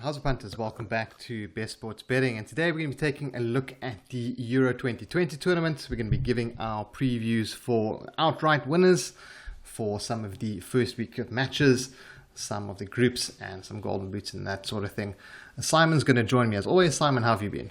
How's it, punters? Welcome back to Best Sports Betting, and today we're going to be taking a look at the Euro 2020 tournament. We're going to be giving our previews for outright winners for some of the first week of matches, some of the groups, and some golden boots and that sort of thing. Simon's going to join me as always. Simon, how have you been?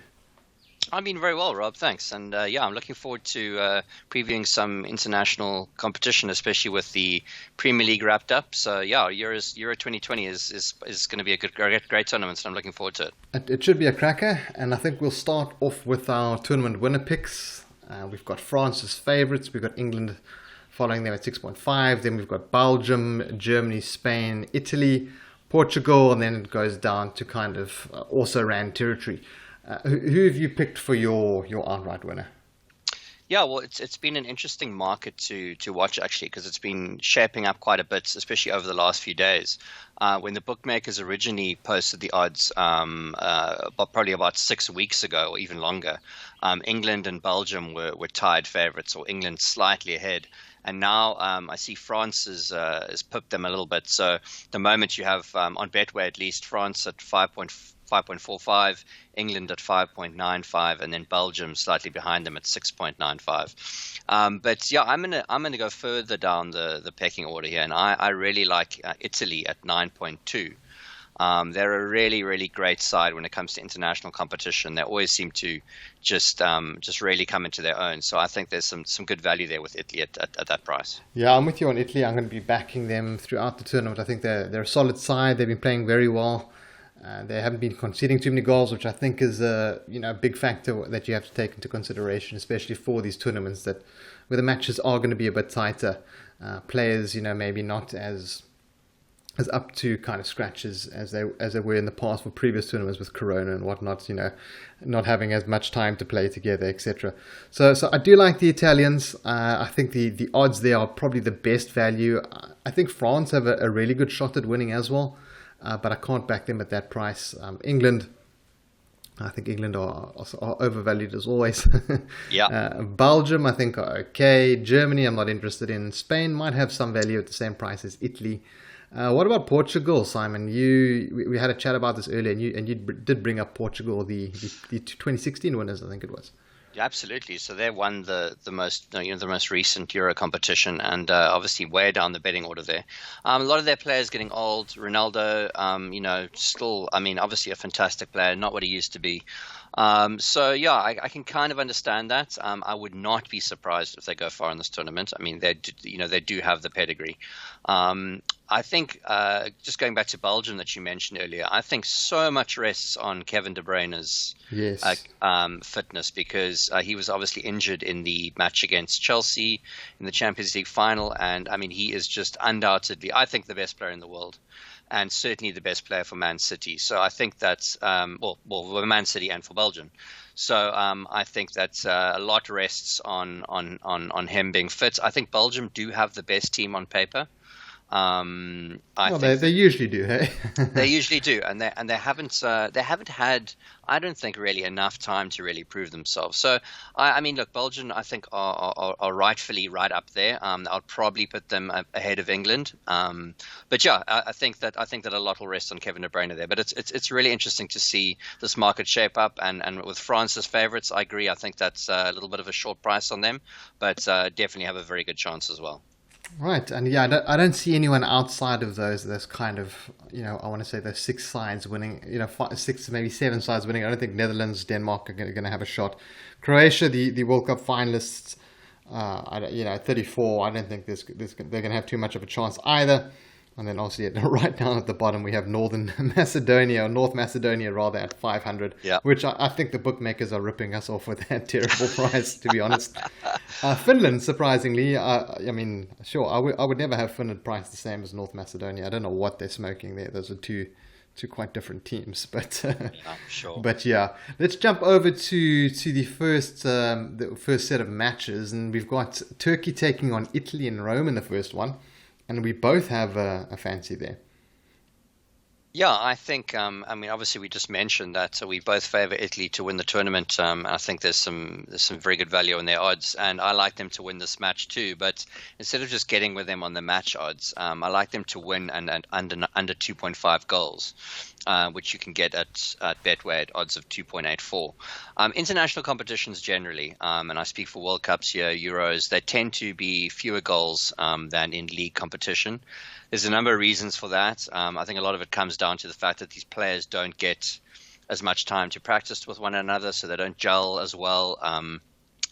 I've been very well, Rob. Thanks. And I'm looking forward to previewing some international competition, especially with the Premier League wrapped up. So, Euro 2020 is going to be a great tournament, and I'm looking forward to it. It should be a cracker, and I think we'll start off with our tournament winner picks. We've got France as favourites. We've got England following them at 6.5. Then we've got Belgium, Germany, Spain, Italy, Portugal, and then it goes down to kind of also ran territory. Who have you picked for your outright winner? Yeah, well, it's been an interesting market to watch, actually, because it's been shaping up quite a bit, especially over the last few days. When the bookmakers originally posted the odds, probably about 6 weeks ago or even longer, England and Belgium were tied favourites, or England slightly ahead. And now I see France has pipped them a little bit. So the moment you have, on Betway at least, France at 5.45, England at 5.95, and then Belgium slightly behind them at 6.95. But yeah, I'm gonna go further down the pecking order here, and I really like Italy at 9.2. They're a really, really great side when it comes to international competition. They always seem to just really come into their own. So I think there's some good value there with Italy at that price. Yeah, I'm with you on Italy. I'm going to be backing them throughout the tournament. I think they're a solid side. They've been playing very well. They haven't been conceding too many goals, which I think is a big factor that you have to take into consideration, especially for these tournaments where the matches are going to be a bit tighter. Players, maybe not as up to kind of scratches as they were in the past for previous tournaments with Corona and whatnot, not having as much time to play together, etc. So I do like the Italians. I think the odds there are probably the best value. I think France have a really good shot at winning as well, but I can't back them at that price. England, I think England are overvalued as always. Yeah. Belgium, I think, are okay. Germany, I'm not interested in. Spain might have some value at the same price as Italy. What about Portugal, Simon? We had a chat about this earlier, and you did bring up Portugal, the 2016 winners, I think it was. Yeah, absolutely. So they won the most recent Euro competition, and obviously way down the betting order there. A lot of their players getting old. Ronaldo, still, obviously a fantastic player, not what he used to be. I can kind of understand that. I would not be surprised if they go far in this tournament. I mean, they do have the pedigree. I think just going back to Belgium that you mentioned earlier, I think so much rests on Kevin De Bruyne's fitness, because he was obviously injured in the match against Chelsea in the Champions League final, and I mean, he is just undoubtedly, I think, the best player in the world, and certainly the best player for Man City. So I think that's for Man City and for Belgium. So I think that a lot rests on him being fit. I think Belgium do have the best team on paper. They usually do, hey? They usually do, and they haven't had, I don't think, really enough time to really prove themselves. So I mean, look, Belgium, I think are rightfully right up there. I'll probably put them ahead of England. But yeah, I think that a lot will rest on Kevin De Bruyne there. But it's really interesting to see this market shape up, and with France as favourites, I agree. I think that's a little bit of a short price on them, but definitely have a very good chance as well. Right, and yeah, I don't see anyone outside of those kind of, I want to say those 6 sides winning, 6 maybe 7 sides winning. I don't think Netherlands, Denmark are going to have a shot. Croatia, the World Cup finalists, 34. I don't think they're going to have too much of a chance either. And then obviously right down at the bottom we have North Macedonia rather, at 500, which I think the bookmakers are ripping us off with that terrible price, to be honest. Finland, surprisingly, I would never have Finland priced the same as North Macedonia. I don't know what they're smoking there. Those are two quite different teams, but sure. But yeah, let's jump over to the first set of matches, and we've got Turkey taking on Italy in Rome in the first one. And we both have a fancy there. Yeah, I think. I mean, obviously, we just mentioned that we both favour Italy to win the tournament. I think there's some very good value in their odds, and I like them to win this match too. But instead of just getting with them on the match odds, I like them to win and under 2.5 goals, which you can get at Betway at odds of 2.84. International competitions generally, and I speak for World Cups here, Euros, they tend to be fewer goals than in league competition. There's a number of reasons for that. I think a lot of it comes down to the fact that these players don't get as much time to practice with one another, so they don't gel as well.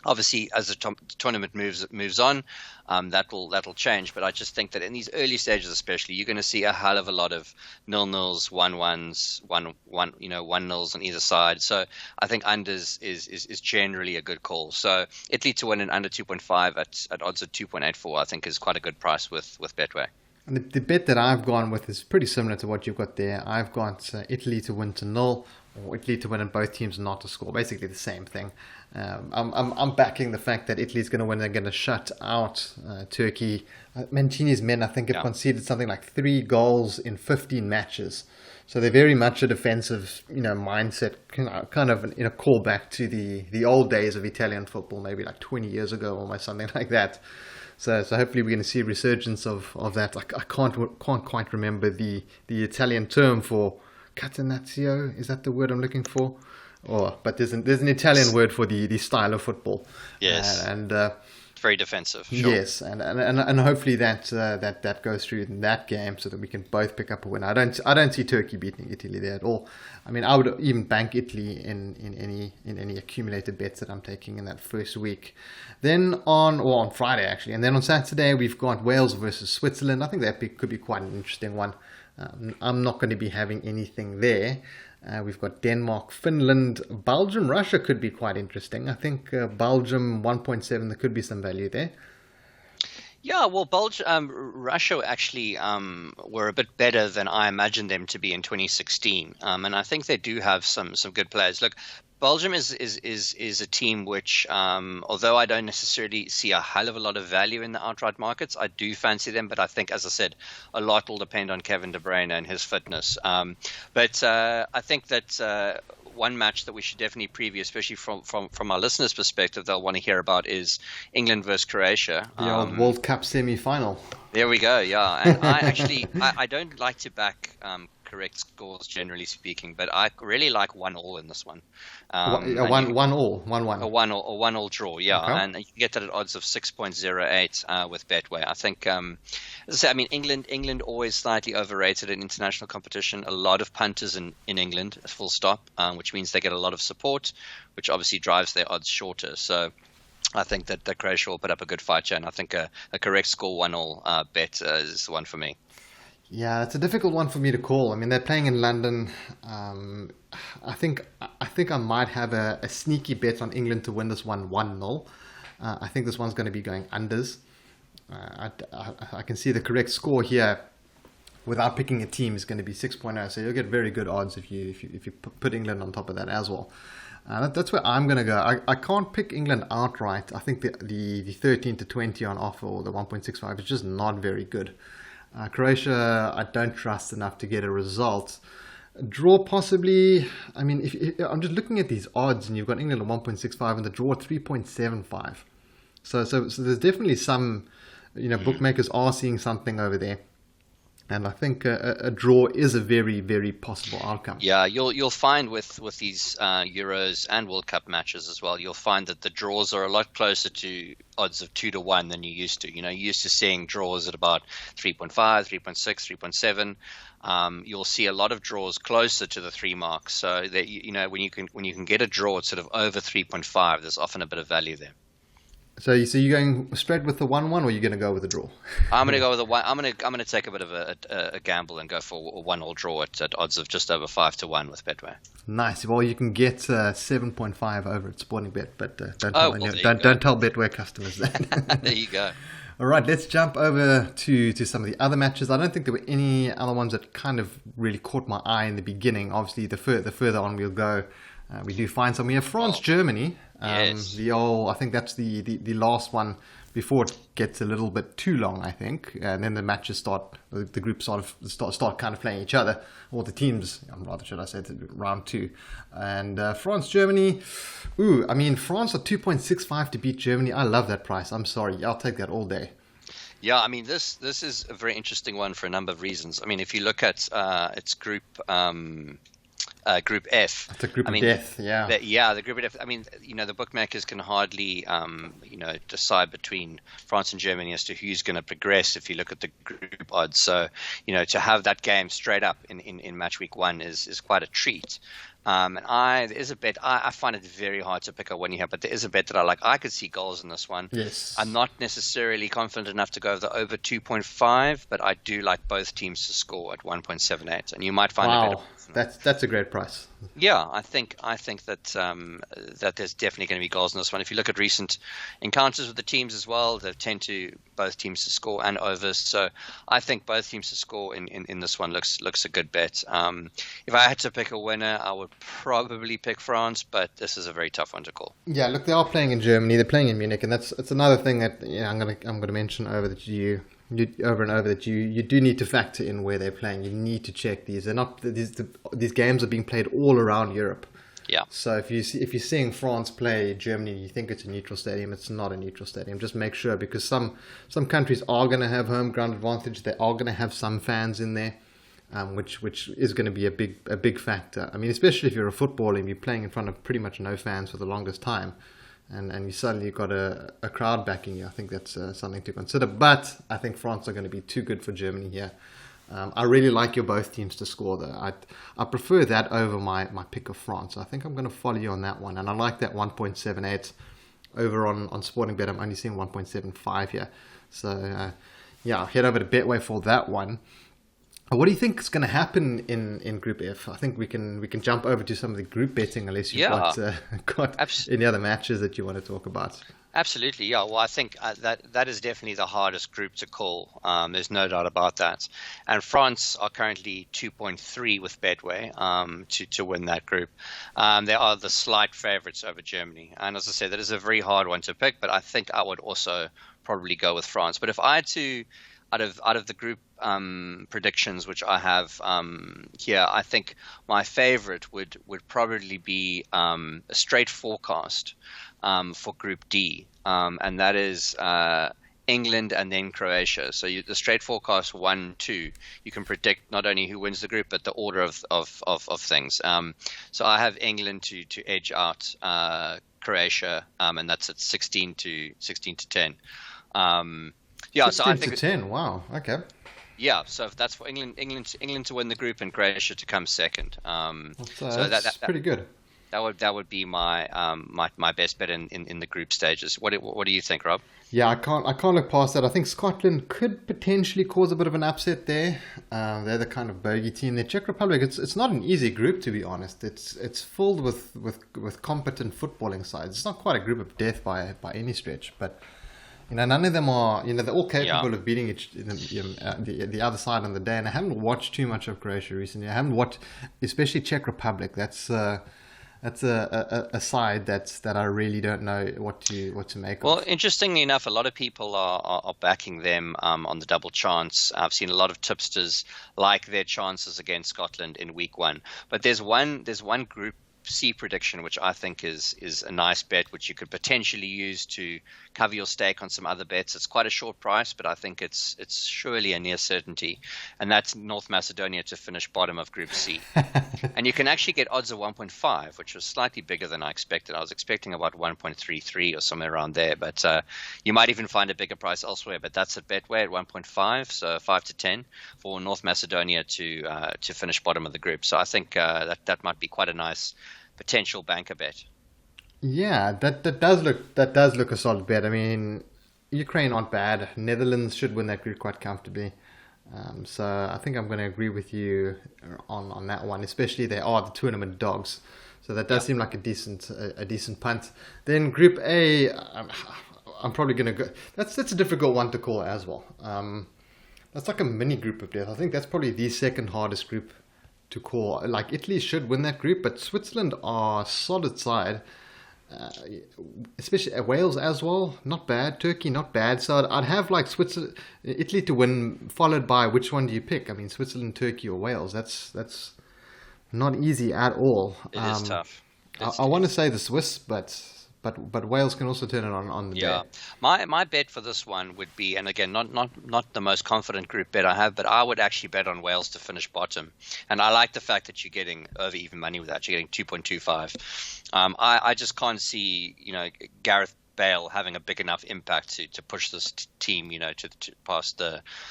Obviously, as the tournament moves on, that'll change. But I just think that in these early stages, especially, you're going to see a hell of a lot of 0-0s, 1-1s, 1-0s on either side. So I think unders is generally a good call. So Italy to win in under 2.5 at odds of 2.84, I think is quite a good price with Betway. And the bet that I've gone with is pretty similar to what you've got there. I've got Italy to win to 0, or Italy to win and both teams not to score. Basically the same thing. I'm backing the fact that Italy's going to win. They're going to shut out Turkey. Mancini's men, I think, have conceded something like 3 goals in 15 matches. So they're very much a defensive, mindset, kind of in a callback to the old days of Italian football, maybe like 20 years ago, almost something like that. So hopefully we're going to see a resurgence of that. I can't quite remember the Italian term for catenaccio. Is that the word I'm looking for? But there's an Italian word for the style of football. Yes. And very defensive. Sure. Yes, and hopefully that goes through in that game so that we can both pick up a win. I don't see Turkey beating Italy there at all. I mean, I would even bank Italy in any accumulated bets that I'm taking in that first week. Then on Friday actually, and then on Saturday we've got Wales versus Switzerland. I think that could be quite an interesting one. I'm not going to be having anything there. We've got Denmark, Finland, Belgium, Russia could be quite interesting. I think Belgium 1.7, there could be some value there. Yeah, well, Russia actually were a bit better than I imagined them to be in 2016, and I think they do have some good players. Look, Belgium is a team which, although I don't necessarily see a hell of a lot of value in the outright markets, I do fancy them. But I think, as I said, a lot will depend on Kevin De Bruyne and his fitness. But I think that one match that we should definitely preview, especially from our listeners' perspective, they'll want to hear about is England versus Croatia. The old World Cup semi-final. There we go. Yeah, and I don't like to back correct scores generally speaking, but I really like 1-1 in this one. 1-1. A 1-1 draw, yeah, okay. And you can get that at odds of 6.08 with Betway. I think, as I say, I mean, England always slightly overrated in international competition. A lot of punters in England, full stop, which means they get a lot of support, which obviously drives their odds shorter. So I think that Croatia will put up a good fight here, and I think a correct score 1-1 bet is the one for me. Yeah, it's a difficult one for me to call. I mean, they're playing in London. I think I might have a sneaky bet on England to win this one 1-0. I think this one's going to be going unders. I can see the correct score here without picking a team is going to be 6.0. So you'll get very good odds if you put England on top of that as well. That's where I'm going to go. I can't pick England outright. I think the 13 to 20 on offer or the 1.65 is just not very good. Croatia, I don't trust enough to get a result. Draw possibly. I mean, if I'm just looking at these odds, and you've got England at 1.65 and the draw at 3.75. So there's definitely some, bookmakers are seeing something over there. And I think a draw is a very, very possible outcome. Yeah, you'll find with these Euros and World Cup matches as well, you'll find that the draws are a lot closer to odds of 2-1 than you used to. You're used to seeing draws at about 3.5, 3.6, 3.7. You'll see a lot of draws closer to the 3 mark. So that when you can get a draw at sort of over 3.5, there's often a bit of value there. So you're going straight with the 1-1, or are you going to go with the draw? I'm going to go with the one. I'm going to take a bit of a gamble and go for a 1-1 draw at odds of just over 5-1 with Betway. Nice. Well, you can get 7.5 over at Sportingbet, but don't tell Betway customers that. There you go. All right, let's jump over to some of the other matches. I don't think there were any other ones that kind of really caught my eye in the beginning. Obviously, the further on we'll go, we do find some. We have France, Germany. Yes. I think that's the last one before it gets a little bit too long, I think. And then the matches the groups start kind of playing each other, or the teams, rather should I say, to round 2. And France, Germany, I mean, France are 2.65 to beat Germany. I love that price. I'm sorry. I'll take that all day. Yeah, I mean, this is a very interesting one for a number of reasons. I mean, if you look at its group F. It's a group of death, yeah. The group of death. I mean, the bookmakers can hardly, decide between France and Germany as to who's going to progress if you look at the group odds. So, to have that game straight up in match week 1 is quite a treat. And there is a bet. I find it very hard to pick a winner here, but there is a bet that I like. I could see goals in this one. Yes. I'm not necessarily confident enough to go over 2.5, but I do like both teams to score at 1.78, and you might find it better. That's a great price. Yeah, I think that that there's definitely going to be goals in this one. If you look at recent encounters with the teams as well, they tend to both teams to score and overs. So I think both teams to score in this one looks a good bet. If I had to pick a winner, I would probably pick France, but this is a very tough one to call. Yeah, look, they are playing in Germany. They're playing in Munich, and that's another thing that I'm gonna mention over and over that you do need to factor in where they're playing. You need to check these. They're not these games are being played all around Europe. Yeah. So if you're seeing France play Germany, you think it's a neutral stadium. It's not a neutral stadium. Just make sure, because some countries are going to have home ground advantage. They are going to have some fans in there, which is going to be a big factor. I mean, especially if you're a footballer and you're playing in front of pretty much no fans for the longest time. And you suddenly got a crowd backing you. I think that's something to consider. But I think France are going to be too good for Germany here. I really like your both teams to score, though. I prefer that over my pick of France. I think I'm going to follow you on that one. And I like that 1.78 over on Sporting Bet. I'm only seeing 1.75 here. So, head over to Betway for that one. What do you think is going to happen in Group F? I think we can jump over to some of the group betting, unless you've got any other matches that you want to talk about. Absolutely, yeah. Well, I think that is definitely the hardest group to call. There's no doubt about that. And France are currently 2.3 with Betway to win that group. They are the slight favourites over Germany. And as I said, that is a very hard one to pick, but I think I would also probably go with France. But if I had to, out of the group predictions which I have here, I think my favorite would probably be a straight forecast for Group D, and that is England and then Croatia. So the straight forecast 1-2, you can predict not only who wins the group but the order of things. So I have England to edge out Croatia, and that's at 16 to 10. Yeah, 16 so I think to 10. Wow. Okay. Yeah, so that's for England to win the group and Croatia to come second. So that's pretty good. That would be my my best bet in the group stages. What do you think, Rob? Yeah, I can't look past that. I think Scotland could potentially cause a bit of an upset there. They're the kind of bogey team. The Czech Republic, it's not an easy group, to be honest. It's filled with competent footballing sides. It's not quite a group of death by any stretch, but none of them are, they're all capable of beating the other side on the day. And I haven't watched too much of Croatia recently. I haven't watched, especially Czech Republic. That's a side that I really don't know what to make of. Well, interestingly enough, a lot of people are backing them on the double chance. I've seen a lot of tipsters like their chances against Scotland in week 1. But there's one Group C prediction which I think is a nice bet, which you could potentially use to cover your stake on some other bets. It's quite a short price, but I think it's surely a near certainty, and that's North Macedonia to finish bottom of Group C. And you can actually get odds of 1.5, which was slightly bigger than I expected. I was expecting about 1.33 or somewhere around there, but you might even find a bigger price elsewhere. But that's at Betway at 1.5, so 5 to 10 for North Macedonia to finish bottom of the group. So I think that might be quite a nice potential banker bet. Yeah, that does look a solid bet. I mean, Ukraine aren't bad. Netherlands should win that group quite comfortably. So I think I'm going to agree with you on that one. Especially they are the tournament dogs, so that does seem like a decent punt. Then Group A, I'm probably going to go. That's a difficult one to call as well. That's like a mini group of death. I think that's probably the second hardest group to call. Like Italy should win that group, but Switzerland are a solid side. especially Wales as well, not bad. Turkey, not bad. So I'd have like Switzerland, Italy to win, followed by which one do you pick? I mean, Switzerland, Turkey, or Wales? That's not easy at all. It is tough. I want to say the Swiss, but Wales can also turn it on the day. My bet for this one would be, and again, not the most confident group bet I have, but I would actually bet on Wales to finish bottom. And I like the fact that you're getting over even money with that. You're getting 2.25. I just can't see, Gareth Bale having a big enough impact to push this team, to past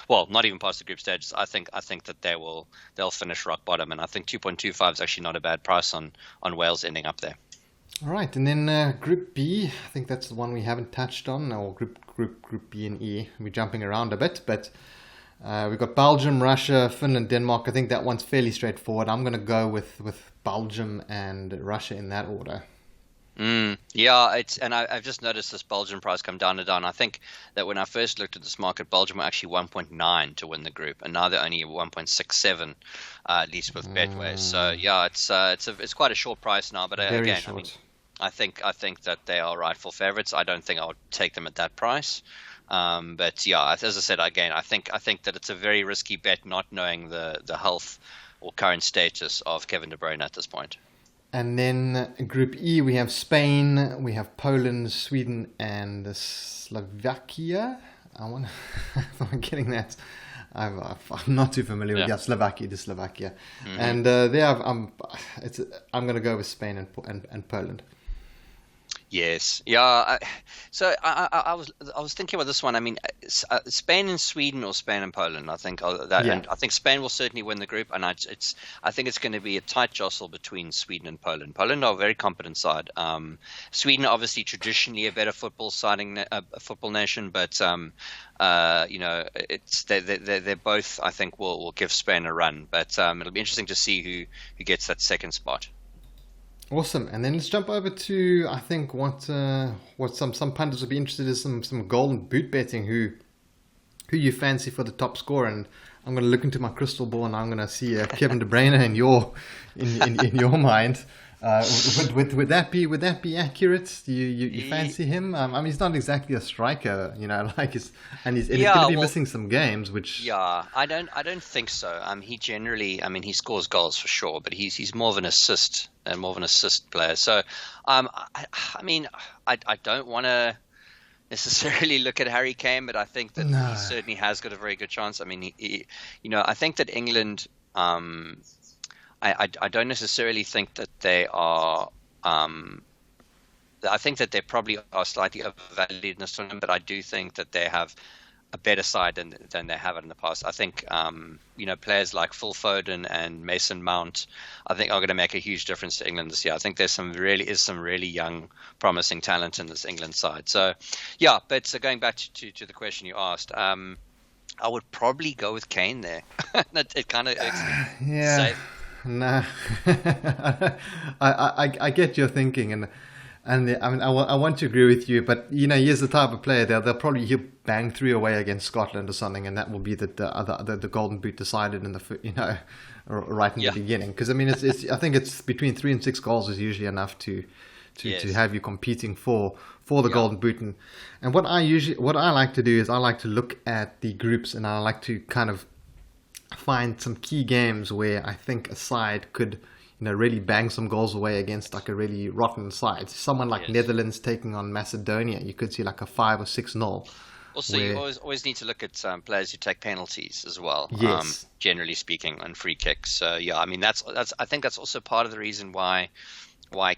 not even past the group stages. I think that they'll finish rock bottom, and I think 2.25 is actually not a bad price on Wales ending up there. All right, and then Group B, I think that's the one we haven't touched on, or Group B and E. We're jumping around a bit, but we've got Belgium, Russia, Finland, Denmark. I think that one's fairly straightforward. I'm going to go with Belgium and Russia in that order. I've just noticed this Belgian price come down and down. I think that when I first looked at this market, Belgium were actually 1.9 to win the group, and now they're only 1.67, at least with Betway. So it's quite a short price now. But again, short. I think that they are rightful favorites. I don't think I would take them at that price. But as I said, again, I think that it's a very risky bet, not knowing the health or current status of Kevin De Bruyne at this point. And then Group E, we have Spain, we have Poland, Sweden, and Slovakia. I'm getting that. I'm not too familiar with Slovakia. Mm-hmm. And I'm going to go with Spain and Poland. Yes, so I was thinking about this one. I mean, Spain and Sweden or Spain and Poland. I think and I think Spain will certainly win the group, and I think it's going to be a tight jostle between Sweden and Poland. Poland are a very competent side. Sweden obviously traditionally a better football nation, but it's they're both, I think, will give Spain a run. But it'll be interesting to see who gets that second spot. Awesome, and then let's jump over to, I think, what some pundits would be interested in, some golden boot betting. Who you fancy for the top scorer? And I'm going to look into my crystal ball, and I'm going to see Kevin De Bruyne in your mind. Would that be accurate? Do you fancy him? I mean, he's not exactly a striker, he's going to be missing some games. I don't think so. He generally, he scores goals for sure, but he's more of an assist player. So, I don't want to necessarily look at Harry Kane, but I think that he certainly has got a very good chance. I mean, I think that England. I don't necessarily think that they are. I think that they probably are slightly overvalued in this tournament, but I do think that they have a better side than they have in the past. I think players like Phil Foden and Mason Mount, I think, are going to make a huge difference to England this year. I think there's some really young, promising talent in this England side. So, but going back to the question you asked. I would probably go with Kane there. It kind of safe. Nah, I get your thinking, and I want to agree with you, but he's the type of player he'll probably bang 3 away against Scotland or something, and that will be the golden boot decided in the right in the beginning, because I think it's between 3 and 6 goals is usually enough to have you competing for the golden boot, and what I like to do is I like to look at the groups, and I like to kind of find some key games where I think a side could really bang some goals away against like a really rotten side. Someone like Netherlands taking on Macedonia, you could see like a 5 or 6-0. Also, you always need to look at players who take penalties as well. Yes. Generally speaking, and free kicks. So that's I think that's also part of the reason why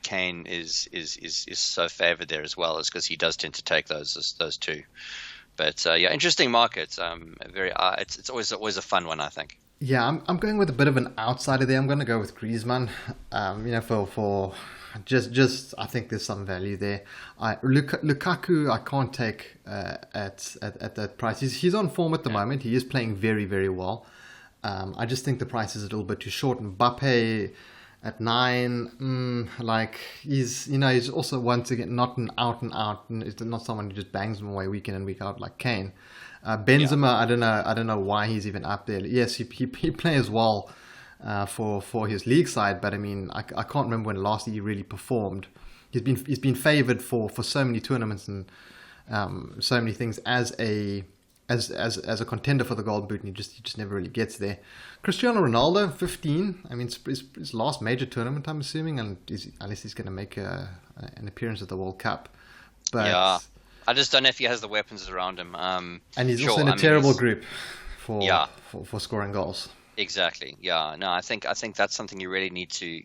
Kane is so favoured there as well, is because he does tend to take those two. But interesting markets. It's always a fun one, I think. Yeah, I'm going with a bit of an outsider there. I'm going to go with Griezmann. For just I think there's some value there. Lukaku I can't take at that price. He's on form at the moment. He is playing very, very well. I just think the price is a little bit too short. Mbappe at 9, he's also once again not an out, and not someone who just bangs them away week in and week out like Kane. Benzema, I don't know why he's even up there. Yes, he plays well for his league side, but I can't remember when last he really performed. he's been favoured for so many tournaments and so many things as a contender for the Golden Boot, and he just never really gets there. Cristiano Ronaldo, 15. I mean, it's his last major tournament, I'm assuming, and unless he's going to make an appearance at the World Cup. But yeah, I just don't know if he has the weapons around him. And he's also in a terrible group for scoring goals. Exactly. Yeah. No, I think that's something you really need to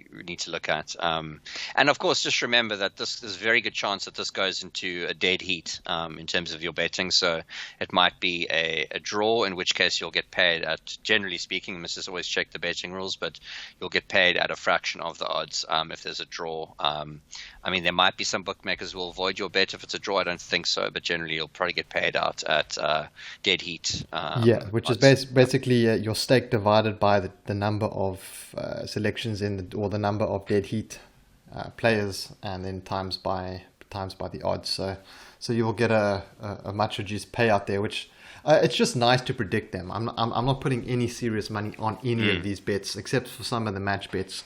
look at. And of course, just remember that there's a very good chance that this goes into a dead heat in terms of your betting. So it might be a draw, in which case you'll get paid at, generally speaking, let's just always check the betting rules, but you'll get paid at a fraction of the odds if there's a draw. I mean, there might be some bookmakers who will avoid your bet if it's a draw. I don't think so, but generally you'll probably get paid out at dead heat. Which is basically your stake divided by the number of selections or the number of dead heat players, and then times by the odds. So you will get a much reduced payout there, which it's just nice to predict them. I'm not putting any serious money on any of these bets except for some of the match bets.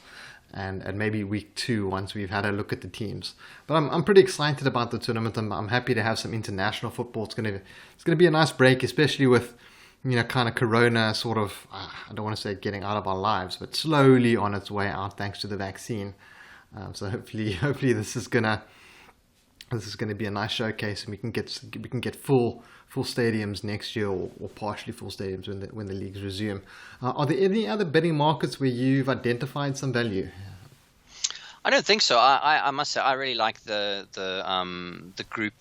And maybe week 2 once we've had a look at the teams. But I'm pretty excited about the tournament. I'm happy to have some international football. It's gonna be a nice break, especially with kind of Corona sort of, I don't want to say getting out of our lives, but slowly on its way out thanks to the vaccine. So hopefully this is gonna be a nice showcase, and we can get full stadiums next year, or partially full stadiums when the leagues resume. Are there any other betting markets where you've identified some value? I don't think so. I must say I really like the group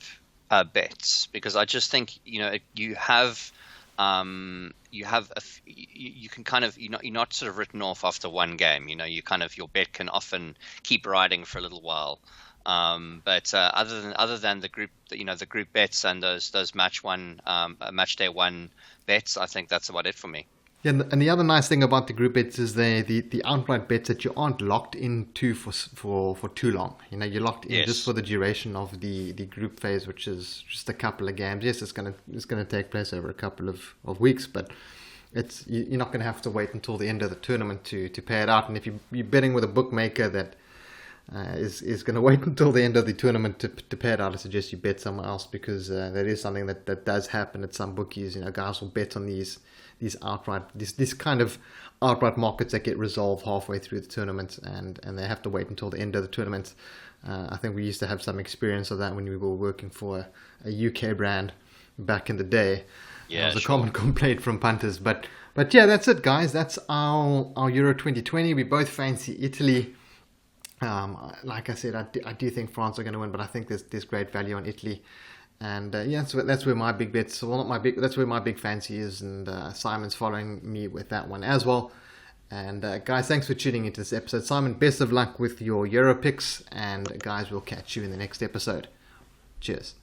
bets, because I just think you can kind of you're not sort of written off after one game. Your bet can often keep riding for a little while. But other than the group, the group bets and those match day one bets, I think that's about it for me. Yeah, and the other nice thing about the group bets is the outright bets that you aren't locked into for too long. You're locked in just for the duration of the group phase, which is just a couple of games. Yes, it's gonna take place over a couple of weeks, but you're not gonna have to wait until the end of the tournament to pay it out. And if you're betting with a bookmaker that is going to wait until the end of the tournament to pay it out, I suggest you bet somewhere else, because that is something that does happen at some bookies. Guys will bet on these kind of outright markets that get resolved halfway through the tournament, and they have to wait until the end of the tournament. I think we used to have some experience of that when we were working for a UK brand back in the day. Yeah, it was a common complaint from punters. But yeah, that's it, guys. That's our Euro 2020. We both fancy Italy. Like I said, I do think France are going to win, but I think there's great value on Italy, and so that's where my big bets. Well, not my big. That's where my big fancy is, and Simon's following me with that one as well. And guys, thanks for tuning into this episode. Simon, best of luck with your Euro picks, and guys, we'll catch you in the next episode. Cheers.